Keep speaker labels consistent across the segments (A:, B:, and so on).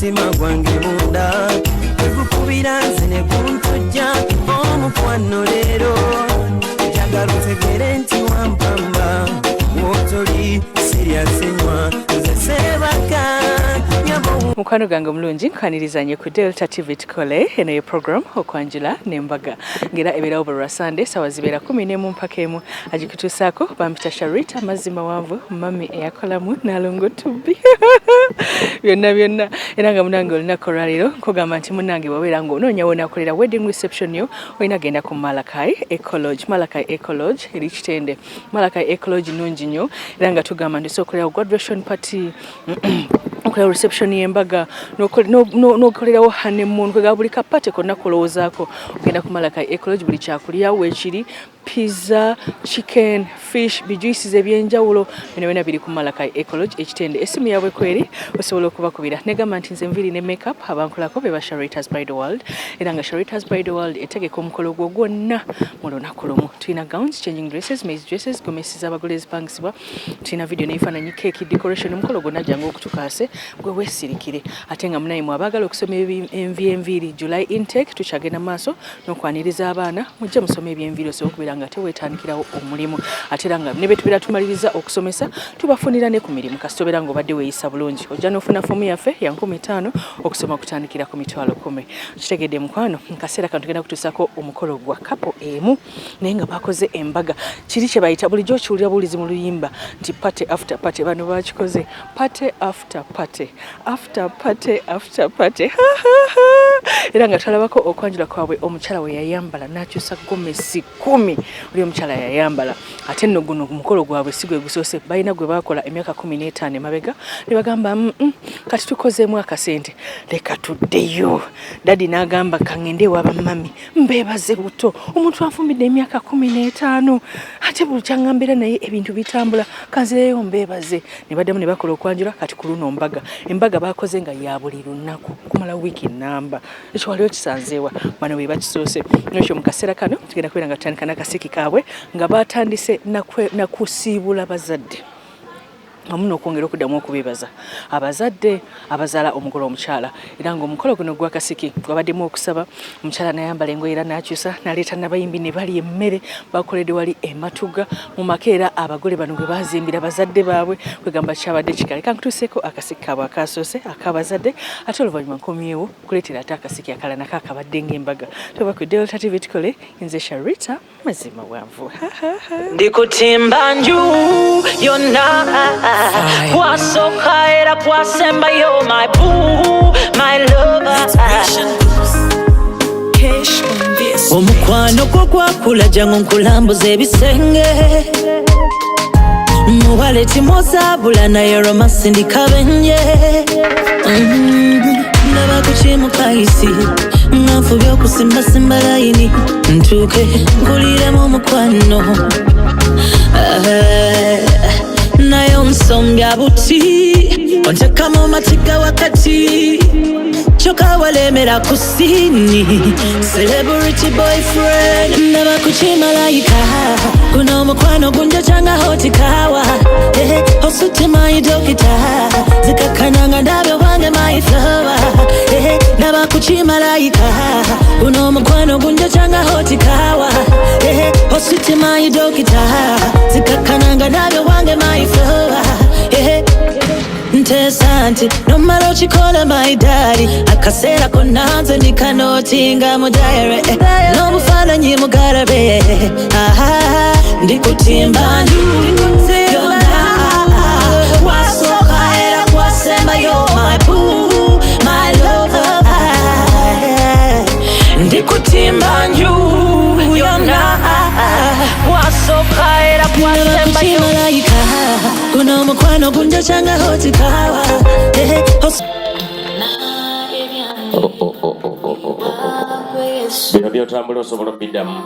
A: mutima gwange munda ekukubira nze ne kuntujja omukwano leero njagala otegere nti wampamba wotoli siryasenywa nze sebaka mukwano gange omulungi nkanirizanye ku Delta TV tukole eno ye program okwanjula n'embaga ngera ebeerawo buli lwa Sunday sawa zibeera 11 mpaka emu agikutuusaako bampita Sharita mazima wanvu mami eyakolamu nalongo tubbi byonna era nga munange olunaku olwaleero nkugamba nti munange wabeera ng'onoonya woonakolera wedding reception yo olina genda ku Malakai Ecolodge eri Kitende. Malakai Ecolodge nungi nnyo era nga tugamba nti sookolerawo graduation party okola reception y'embaga n'okolerawo honeymoon kwega buli kapate konna kulowoozaako ogenda ku Malakai Ecolodge buli kyakulyawo ekiri pizza, chicken, fish, bijuices ebyenjawulo bino biri ku Malakai Ecolodge ekitende. Esimu yaabwe kweri osobola okubakubira negamba nti nze enviiri ne makeup abankolako be ba Sharita's by the World era nga Sharita's by the World etegeka omukolo gwo gwonna mu lunaku lumu. Tulina gowns, changing dresses, maize dresses, gomesi z'abagole ezipangisibwa, tulina video n'ebifaananyi, cake decoration. Omukolo gwonna jangu okutukaase gwe weesirikire ate nga munaye mwabagala okusoma enviiri July intake tukyagenda maaso n'okwaniriza abaana mujja musoma ebyenviiri osobola okubeera nga teweetandikirawo omulimu ate era nga ne betubeera tumaliriza okusomesa tubafunira ne ku mirimu kasita obeera ng'obadde weeyisa bulungi ojja n'ofuna fomu yaffe ya 15 okusoma kutandikira ku mitwalo 10. Kitegedde mukwano nkaseera kano tugenda kutuusako omukolo gwa kapo emu naye nga bakoze embaga kiri kye bayita bulijjo okiwulira buwulizi mu luyimba nti party after party. Bano bakikoze party after party after party after party era nga talabako okwanjula kwabwe omukyala we yayambala n'akyusa gomesi 10 oli omukyala yayambala ate nno guno mukolo gwabwe si gwe gusoose balina gwe bakola emyaka 15 emabega ne bagamba kati tukozeemu akasente leka tuddeyo. Dadi n'agamba kangende ewa mami mbeebaze buto omuntu anfumidde emyaka 15 ate buli kyangambira naye ebintu bitambula kanzireyo mbeebaze. Ne baddamu ne bakola okwanjula kati ku luno embaga bakoze nga ya buli lunaku kumala wiiki namba ekyo waliwo kisanzeewa bano bwe bakisoose n'ekyo mu kaseera kano tugenda kubeera nga tutandika n'akasiki kaabwe nga batandise nakusiibula bazadde amuno okwongera okuddamu okubeebaza abazadde abazaala omugole omukyala era ng'omukolo guno gw'akasiki gwabaddemu okusaba omukyala n'ayambala engoye era n'akyusa n'aleeta n'abayimbi ne balya emmere bakoledde wali ematuga mu maka era abagole bano gwe baazimbira bazadde baabwe kwegamba kyabadde kikale kankutuuseeko akasiki kaabwe akasoose ak'abazadde ate oluvannyuma nkomyewo kuleetera ate akasiki akalala nako akabadde ng'embaga tuba ku Delta TV tukole nze Sharita mazima wanvu ndikutimba nju yonna kwasoka era kwasemba yo my boo my lover omukwano gwo gwakula jangu nkulambuza ebisenge muwale timozabula naye romasi ndikabenye ndaba kukimukaisi nganfubye okusimbasimba layini ntuuke nkuliremu omukwano naye onsombya buti ontekamu matiga wakati kyokka walemera ku sini celebrity boyfriend ndaba kukimalayika guno omukwano gunjokyanga hotikawa osute my dokita zikakananga ndabe wange my flower ndaba kukimalayika guno omukwano gunjokyanga hotikawa osute my dokita zikakananga ndabe wange my flower ntesa nti nomala okikola my daddy akaseera konna nze ndikanotinga mu diary n'obufaananyi mugalabe ndikutimba nju yonna wasooka era kwasembayo my boo my lover ndikutimba nju yonna wasooka era kwasembayo guno omukwano gunjokyanga hotikawa bino byotambula osobola okubiddamu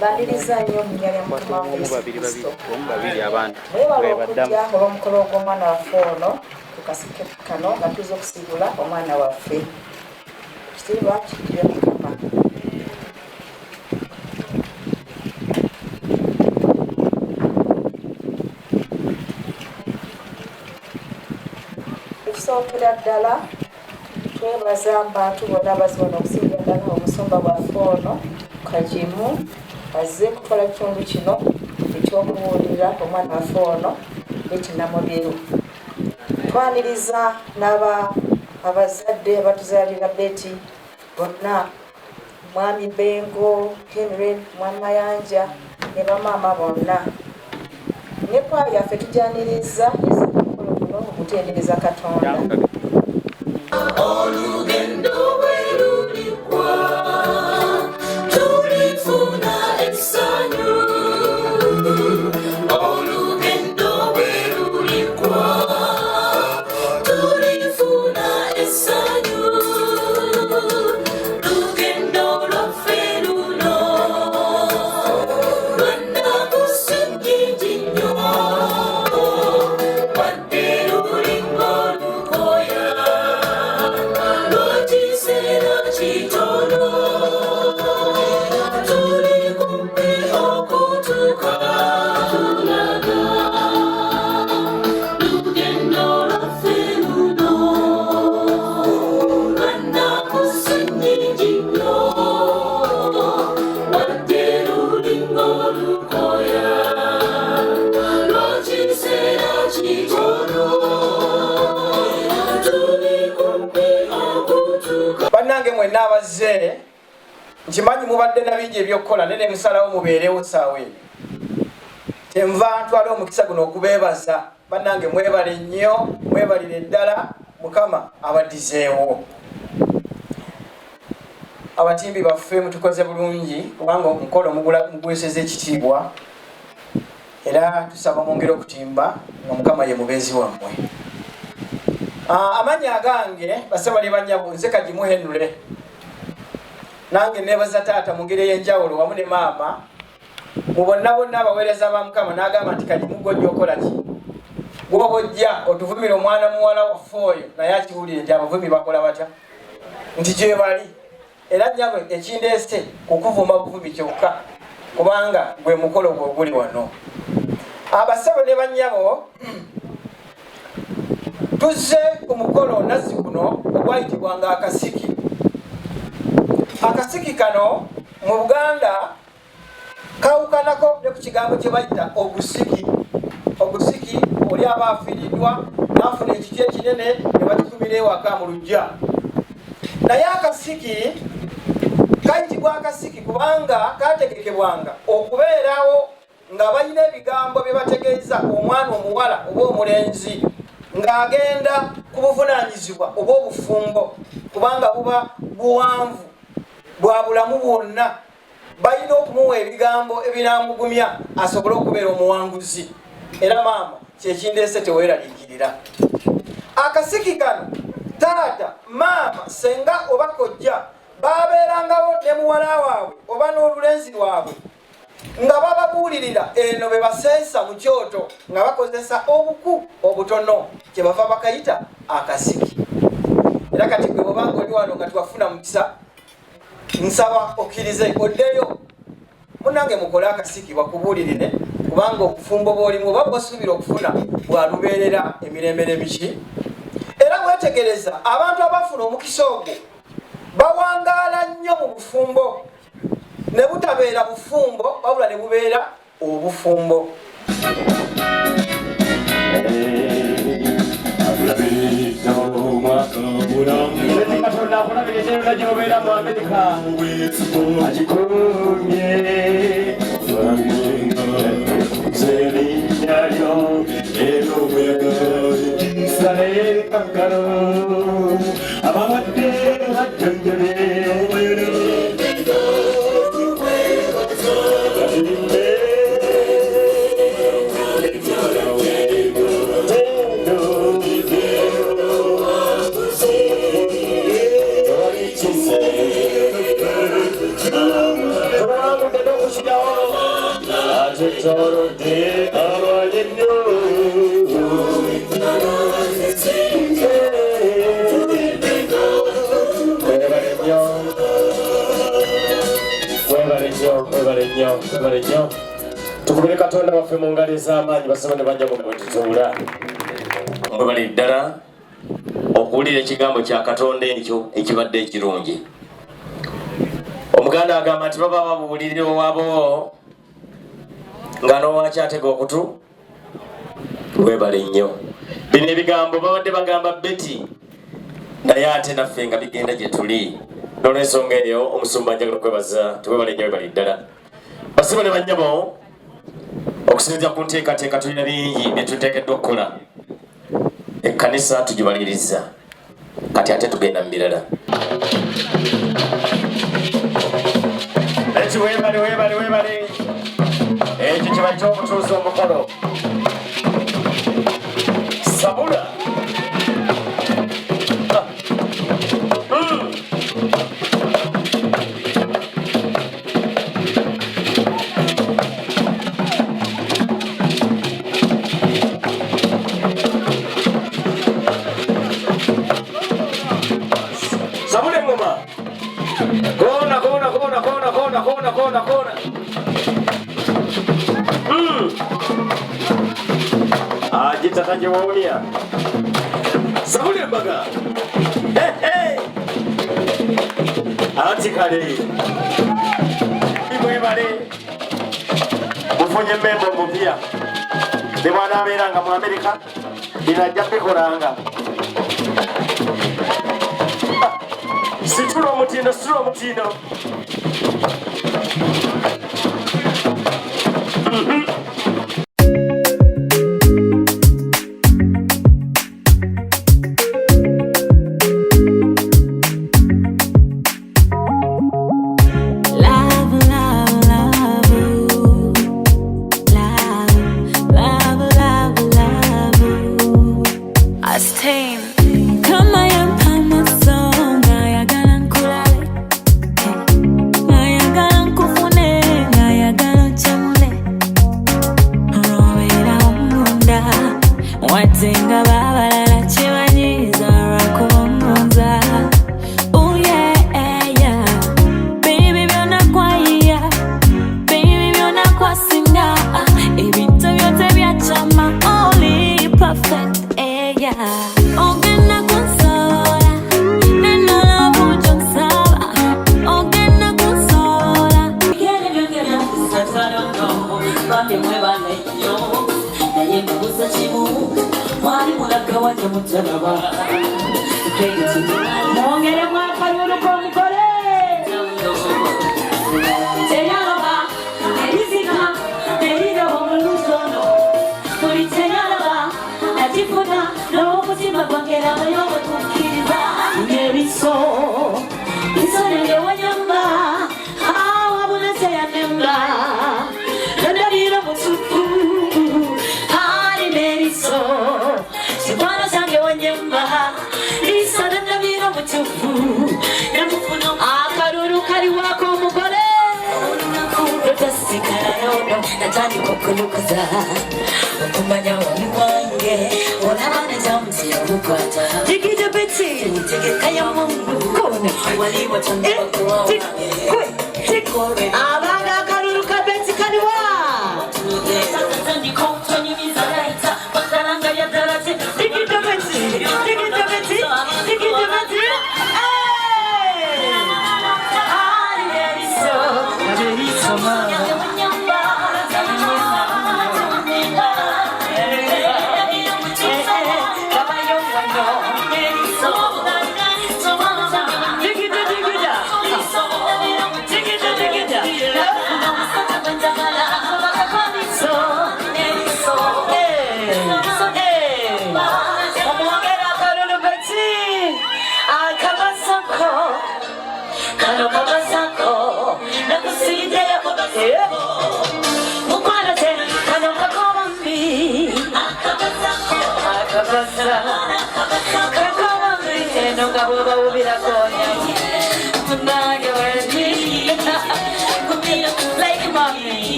B: mbaniriza nnyo mu nnya lya Mukama waffe Yesu Kristo. Okujja olw'omukolo gw'omwana waffe ono ku kasike kano nga tuza okusigula omwana waffe. Ekitiibwa kijjire Mukama. Okusookera ddala twebaza abantu bonna abazibona okusinga ddala omusumba bwaffe ono Kajimu azze kukola kitundu kino ekyokubuulira omwana waffe ono ekinamubiru. Twaniriza abazadde abatuzaalira Betty bonna, Mwami Bengo, Henry, Mwami Mayanja ne bamaama bonna. Ne kwali yaffe tujyaniriza omukolo guno okutendereza Katonda. Olugendo bwe lulikwa tulifuna essanyu. Olugendo bwe lulikwa tulifuna essanyu. Lugendo lwaffe luno lw'ennaku ssinnyingi nnyo, wadde lulinga olukoya lw'ekiseera kitono tuli kumpi okutuuka tulaga. Lugendo lwaffe luno lw'ennaku ssinnyingi nnyo, wadde lulinga olukoya lw'ekiseera kitono tuli kumpi okutuuka. Bannange mwenna abazze nkimanyi mubadde na bingi ebyokukola naye ne musalawo mubeerewo ssaawa eno. Kyenva ntwala omukisa guno okubeebaza. Bannange mwebale nnyo, mwebalire ddala, Mukama abaddizeewo. Abatimbi baffe mutukoze bulungi kubanga omukolo mugweseza ekitiibwa, era tusaba mwongere okutimba nga Mukama ye mubeezi wammwe. Amannya agange basabali bannyabo nze Kajimu Henry. Nange nebaza taata mu ngeri ey'enjawulo wamu ne maama mu bonna abaweereza ba Mukama n'agamba nti Kajimu gojja okola ki? Gwoba ojja otuvumira omwana muwala waffe oyo naye akiwulire nti abavumi bakola batya nti gye bali. Era nnyabwe ekindeese kukuvuma buvubi kyokka kubanga gwe mukolo gwe oguli wano. Abasabo ne bannyabo tuzze ku mukolo nazzi guno ogwayitibwanga akasiki. Akasiki kano mu Buganda kawukanako ne ku kigambo kye bayita ogusiki. Ogusiki oli aba afiiriddwa n'afuna ekiti ekinene ne bakikumira ewaka mu luggya. Naye akasiki kayitibwa akasiki kubanga kategekebwanga okubeerawo nga balina ebigambo bye bategeeza omwana omuwala oba omulenzi ng'agenda ku buvunaanyizibwa oba obufumbo kubanga buba buwanvu bwa bulamu bwonna. Balina okumuwa ebigambo ebinamugumya asobole okubeera omuwanguzi. Era maama kyekindeese teweeraliikirira. Akasiki kano taata, maama, senga oba kojja babeerangawo ne muwala waabwe oba n'olulenzi lwabwe nga bababuulirira eno be baseesa mu kyoto nga bakozesa obuku obutono kye bava bakayita akasiki. Era kati gwe bwobanga oli wano nga twafuna mukisa nsaba okkirize oddeyo munnange mukole akasiki bakubuulirire kubanga obufumbo bw'olimu oba bwasuubira okufuna bwalubeerera emirembe miki. Era wetegereza abantu abafuna omukisa ogwo bawangaala nnyo mu bufumbo ne butabeera bufumbo wabula ne bubeera obufumbo.
C: Katonda waffe mu ngalo ez'amaanyi basobole bajja kututuula mwe bali ddala okuwulira ekigambo kya Katonda ekyo ekibadde ekirungi. Omuganda agamba nti baba babuulirira owaabo nga n'owakyatega okutu webale nnyo. Bino ebigambo babadde bagamba Betty naye ate naffe nga bigenda gye tuli. N'olw'ensonga eyo omusumba njagala okwebaza tewebale nnyo webale ddala. Basiba ne bannyabo okusinziira ku nteekateeka tulina bingi bye tuteekeddwa okukola. Ekkanisa tugibaliriza kati ate tugenda mu birala. Eti webale ekyo kiba ky'okutuuza omukolo. Sabula kona. Ajita taje waulia. Sabule mbaga. Hey. Atikale. Ibwebale. Mufunye membo mpya. Ne bwana abeeranga mu America. Inajja bikolanga. Situlo mutino.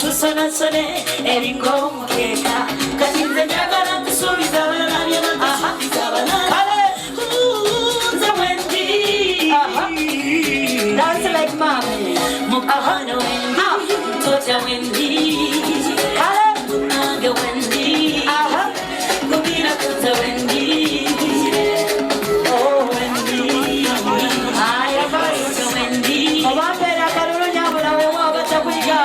A: tusonasone eringo mukeka kati nze njagala kusuubiza abalala kale nze wendi dance like mommy mukwano wendi mtoto wendi kale nange wendi kubira kunze wendi oh wendi aya bayo wendi obambera kalulu nyabula wewa batakwiga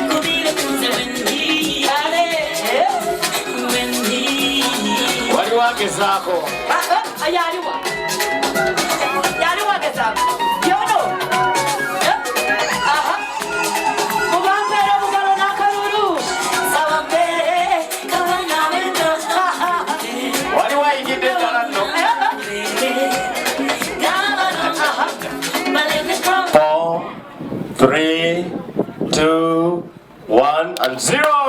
A: kubira kunze wendi kale wendi
C: wali wagezako
A: yaliwa gezako yono mubambera bugalo nakalulu sawambere kawanamendo
C: wali wayigidde ddala nno 4 3 2 1 and 0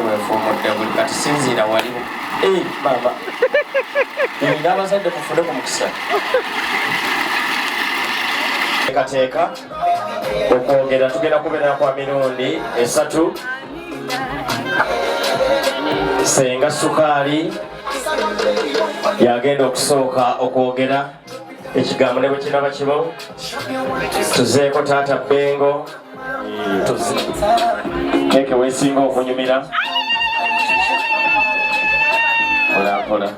C: wefumudde buli kati sinziira waliwo baba n'abazadde mufune ku mukisa teekateeka okwogera tugenda kubeera kwa mirundi 3 senga sukaali yagenda okusooka okwogera ekigambo ne bwe kinaba kibo tuzeeko taata Bengo keke weesinga okunyumira mpola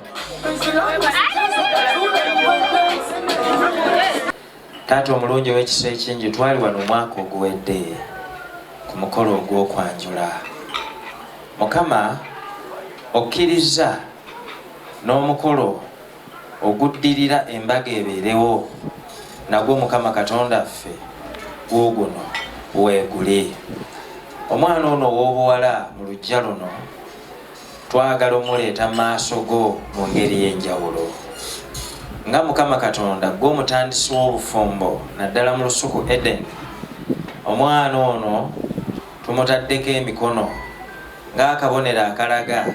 D: taata omulungi ow'ekisa ekingi twali wano omwaka oguwedde ku mukolo ogw'okwanjula mukama okkiriza n'omukolo oguddirira embaga ebeerewo nagwo mukama katonda ffe guuguno weegule omwana ono ow'obuwala mu lujja luno twagala omuleeta mu maaso go mu ngeri y'enjawulo nga mukama katonda gwe omutandisi w'obufumbo naddala mu lusuku Eden omwana ono tumutaddeko emikono ng'akabonero akalaga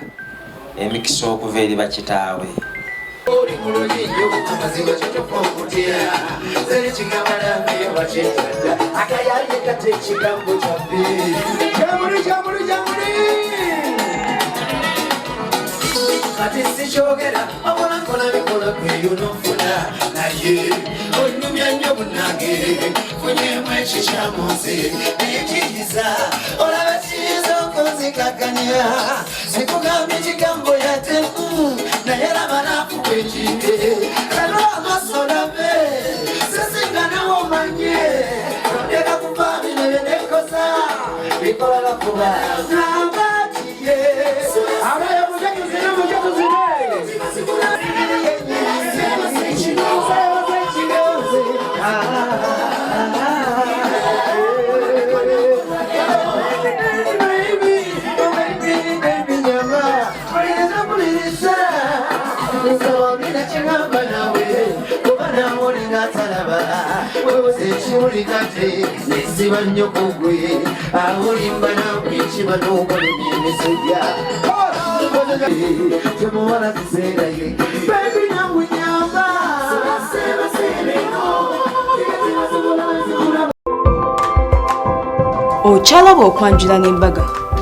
D: emikisa okuva eri bakitaawe
A: kati sikyogera wabula nkola bikola kweyonofuna naye onyumya nnyo bunange funyemu ekikyamunsi nekiyiza olaba kiyinza okunzikakanya sikugambye ekigambo yate naye laba nafuka ekinde kalo amaso labe sesinganawo manye ondeka kuva bino byenekosa bikola kuba nabatiye abayo mujakizina nesiba nnyo kugwe awolimba nakwikiba n'okolumya emisujja temuwala kiseeraye bebi nangunyamba
E: okyalaba okwanjula n'embaga